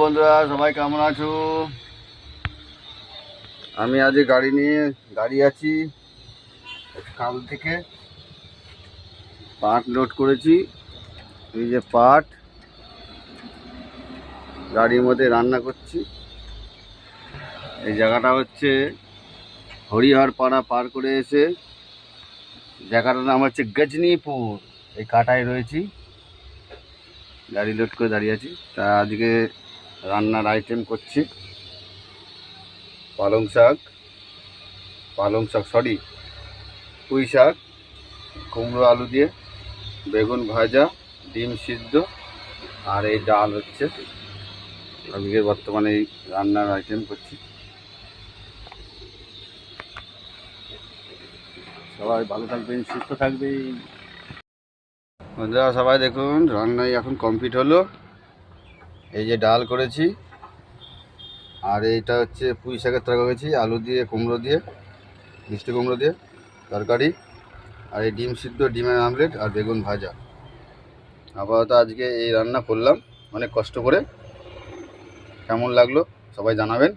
বন্ধুরা, সবাই কেমন আছো? আমি আজ গাড়ি নিয়ে দাঁড়িয়ে আছি। কাল থেকে পাট লোড করেছি। এই যে পাট গাড়ির মধ্যে রান্না করছি। এই জায়গাটা হচ্ছে হরিহরপাড়া পার করে এসে জায়গাটার নাম হচ্ছে গজনীপুর। এই কাটায় রয়েছি, গাড়ি লোড করে দাঁড়িয়ে আছি। তা আজকে রান্নার আইটেম করছি পালং শাক পুঁই শাক, কুমড়ো আলু দিয়ে, বেগুন ভাজা, ডিম সিদ্ধ, আর এই ডাল হচ্ছে আজকে বর্তমানে এই রান্নার আইটেম করছি। সবাই ভালো থাকবেন, সুস্থ থাকবেন। বন্ধুরা সবাই দেখুন, রান্নাই এখন কমপ্লিট হলো। এই যে ডাল করেছি, আর এইটা হচ্ছে পুঁই শাকের তরকারি করেছি, আলু দিয়ে কুমড়ো দিয়ে, মিষ্টি কুমড়ো দিয়ে তরকারি, আর এই ডিম সিদ্ধ, ডিমের আমলেট, আর বেগুন ভাজা। আপাতত আজকে এই রান্না করলাম অনেক কষ্ট করে। কেমন লাগলো সবাই জানাবেন।